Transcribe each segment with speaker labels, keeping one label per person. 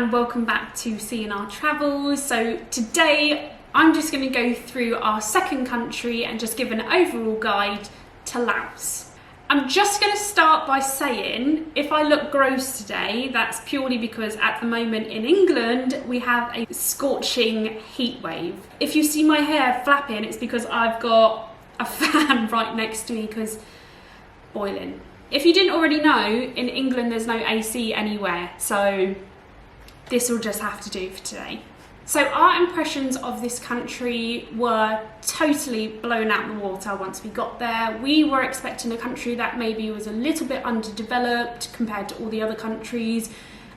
Speaker 1: and welcome back to C&R Travels. So today I'm just going to go through our second country and just give an overall guide to Laos. I'm just going to start by saying if I look gross today, that's purely because at the moment in England we have a scorching heat wave. If you see my hair flapping, it's because I've got a fan right next to me because boiling. If you didn't already know, in England there's no AC anywhere, so this will just have to do for today. So our impressions of this country were totally blown out of the water once we got there. We were expecting a country that maybe was a little bit underdeveloped compared to all the other countries,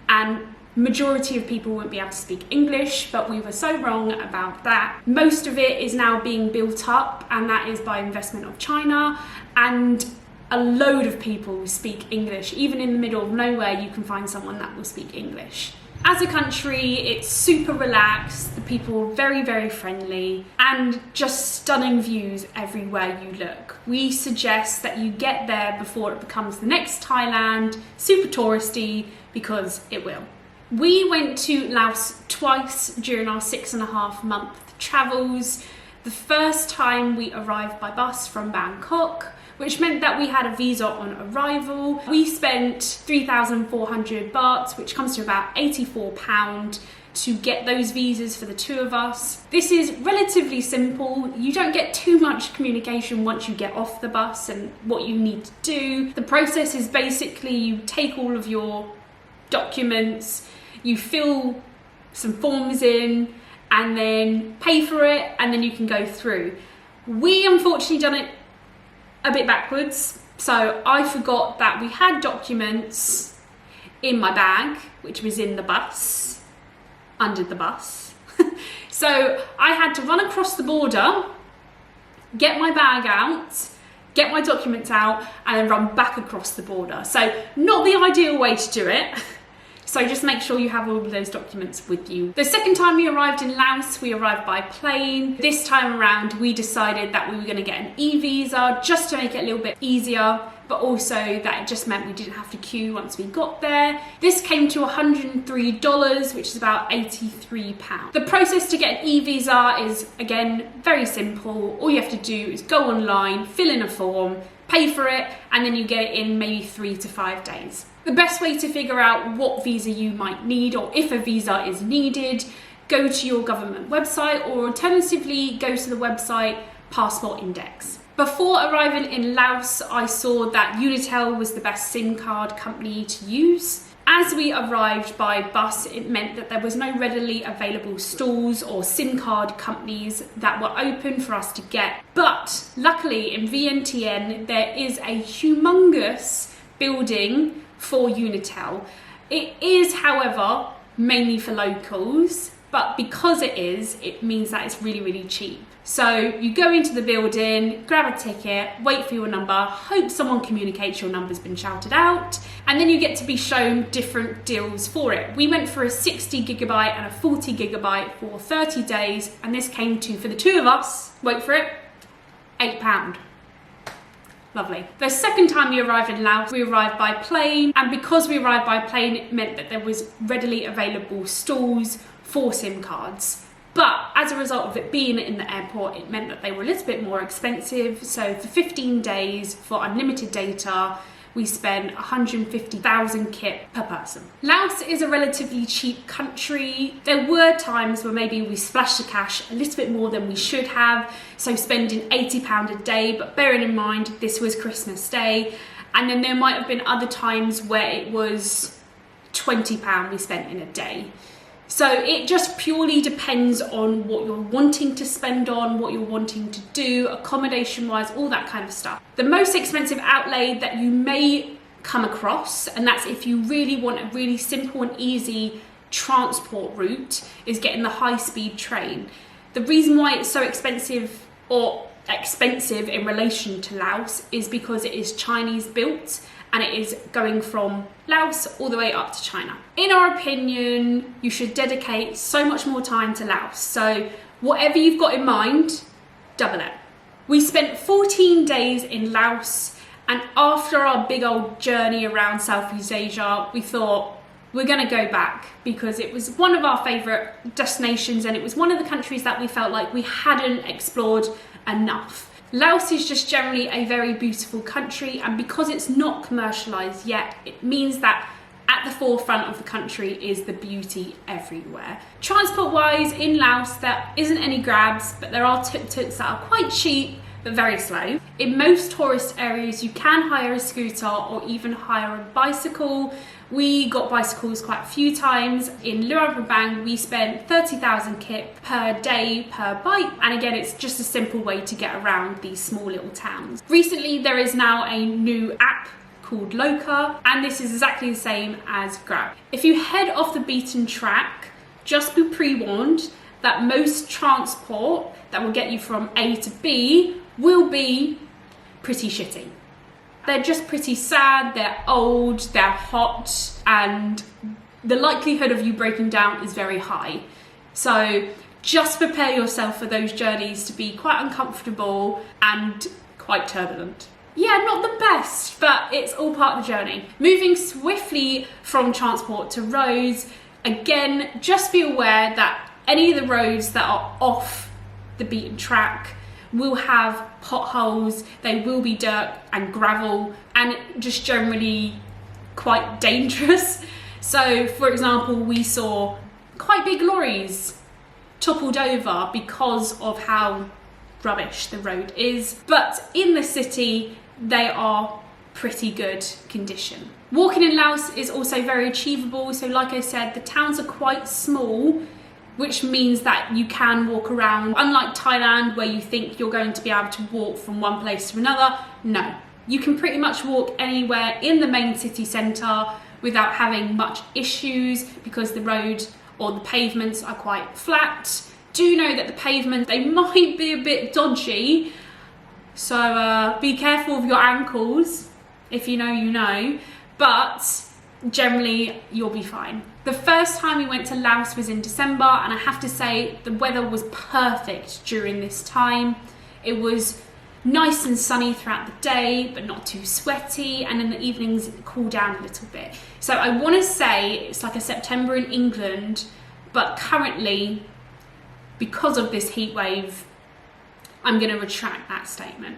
Speaker 1: and majority of people wouldn't be able to speak English, but we were so wrong about that. Most of it is now being built up, and that is by investment of China, and a load of people speak English. Even in the middle of nowhere, you can find someone that will speak English. As a country, it's super relaxed, the people are very, very friendly, and just stunning views everywhere you look. We suggest that you get there before it becomes the next Thailand, super touristy, because it will. We went to Laos twice during our 6.5 month travels. The first time we arrived by bus from Bangkok, which meant that we had a visa on arrival. We spent 3,400 bahts, which comes to about £84 to get those visas for the two of us. This is relatively simple. You don't get too much communication once you get off the bus and what you need to do. The process is basically you take all of your documents, you fill some forms in, and then pay for it, and then you can go through. We unfortunately done it a bit backwards, so I forgot that we had documents in my bag, which was in the bus, under the bus. So I had to run across the border, get my bag out, get my documents out, and then run back across the border. So not the ideal way to do it. So just make sure you have all of those documents with you. The second time we arrived in Laos, we arrived by plane. This time around, we decided that we were going to get an e-visa just to make it a little bit easier, but also that it just meant we didn't have to queue once we got there. This came to $103, which is about £83. The process to get an e-visa is, again, very simple. All you have to do is go online, fill in a form, pay for it, and then you get it in maybe 3 to 5 days. The best way to figure out what visa you might need, or if a visa is needed, go to your government website, or alternatively go to the website Passport Index. Before arriving in Laos, I saw that Unitel was the best SIM card company to use. As we arrived by bus, it meant that there was no readily available stalls or SIM card companies that were open for us to get. But luckily in Vientiane, there is a humongous building for Unitel. It is, however, mainly for locals, but because it means that it's really, really cheap. So you go into the building, grab a ticket, wait for your number, hope someone communicates your number's been shouted out, and then you get to be shown different deals for it. We went for a 60 gigabyte and a 40 gigabyte for 30 days, and this came to, for the two of us, wait for it, £8. Lovely. The second time we arrived in Laos, we arrived by plane, and because we arrived by plane, it meant that there was readily available stalls for SIM cards. But as a result of it being in the airport, it meant that they were a little bit more expensive. So for 15 days for unlimited data, we spent 150,000 kip per person. Laos is a relatively cheap country. There were times where maybe we splashed the cash a little bit more than we should have, so spending £80 a day, but bearing in mind this was Christmas Day, and then there might have been other times where it was £20 we spent in a day. So it just purely depends on what you're wanting to spend on, what you're wanting to do, accommodation-wise, all that kind of stuff. The most expensive outlay that you may come across, and that's if you really want a really simple and easy transport route, is getting the high-speed train. The reason why it's so expensive, or expensive in relation to Laos, is because it is Chinese built, and it is going from Laos all the way up to China. In our opinion, you should dedicate so much more time to Laos. So whatever you've got in mind, double it. We spent 14 days in Laos, and after our big old journey around Southeast Asia, we thought, we're going to go back because it was one of our favourite destinations and it was one of the countries that we felt like we hadn't explored enough. Laos is just generally a very beautiful country, and because it's not commercialised yet, it means that at the forefront of the country is the beauty everywhere. Transport wise, in Laos there isn't any grabs, but there are tuk-tuks that are quite cheap but very slow. In most tourist areas you can hire a scooter or even hire a bicycle. We got bicycles quite a few times. In Luang Prabang we spent 30,000 kip per day per bike, and again it's just a simple way to get around these small little towns. Recently there is now a new app called Loca, and this is exactly the same as Grab. If you head off the beaten track, just be pre-warned that most transport that will get you from A to B will be pretty shitty. They're just pretty sad, they're old, they're hot, and the likelihood of you breaking down is very high. So just prepare yourself for those journeys to be quite uncomfortable and quite turbulent. Yeah, not the best, but it's all part of the journey. Moving swiftly from transport to roads, again, just be aware that any of the roads that are off the beaten track will have potholes, they will be dirt and gravel, and just generally quite dangerous. So for example, we saw quite big lorries toppled over because of how rubbish the road is, but in the city they are pretty good condition. Walking in Laos is also very achievable, so like I said, the towns are quite small, which means that you can walk around. Unlike Thailand, where you think you're going to be able to walk from one place to another, no. You can pretty much walk anywhere in the main city centre without having much issues because the road or the pavements are quite flat. Do know that the pavement, they might be a bit dodgy, so be careful of your ankles. If you know, you know, but generally you'll be fine. The first time we went to Laos was in December, and I have to say the weather was perfect during this time. It was nice and sunny throughout the day, but not too sweaty, and in the evenings it cooled down a little bit. So I want to say it's like a September in England, but currently, because of this heat wave, I'm going to retract that statement.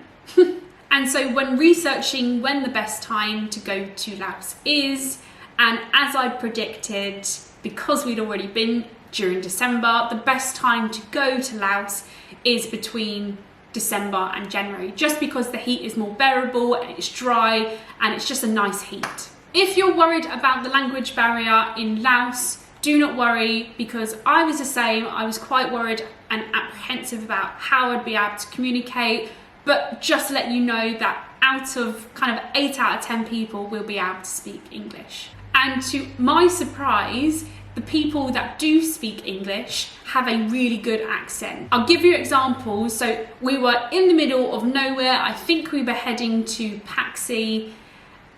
Speaker 1: And so when researching when the best time to go to Laos is, and as I predicted, because we'd already been during December, the best time to go to Laos is between December and January, just because the heat is more bearable and it's dry and it's just a nice heat. If you're worried about the language barrier in Laos, do not worry, because I was the same. I was quite worried and apprehensive about how I'd be able to communicate, but just to let you know that out of kind of 8 out of 10 people will be able to speak English. And to my surprise, the people that do speak English have a really good accent. I'll give you examples. So we were in the middle of nowhere. I think we were heading to Paxi,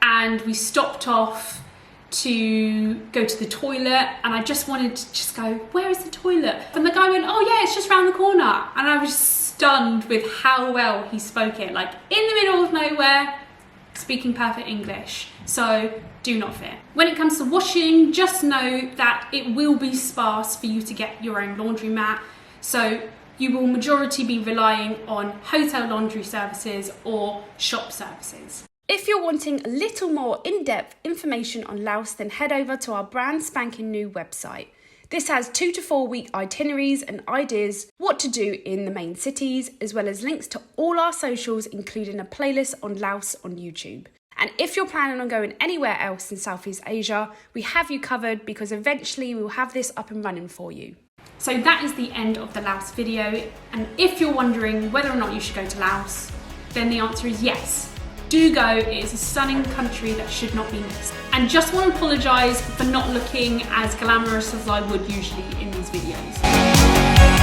Speaker 1: and we stopped off to go to the toilet, and I just wanted to just go, where is the toilet? And the guy went, oh yeah, it's just around the corner. And I was stunned with how well he spoke it, like in the middle of nowhere, speaking perfect English. So do not fear. When it comes to washing, just know that it will be sparse for you to get your own laundromat. So you will majority be relying on hotel laundry services or shop services. If you're wanting a little more in-depth information on Laos, then head over to our brand spanking new website. This has 2 to 4 week itineraries and ideas what to do in the main cities, as well as links to all our socials, including a playlist on Laos on YouTube. And if you're planning on going anywhere else in Southeast Asia, we have you covered, because eventually we'll have this up and running for you. So that is the end of the Laos video. And if you're wondering whether or not you should go to Laos, then the answer is yes. Do go, it is a stunning country that should not be missed. And just want to apologise for not looking as glamorous as I would usually in these videos.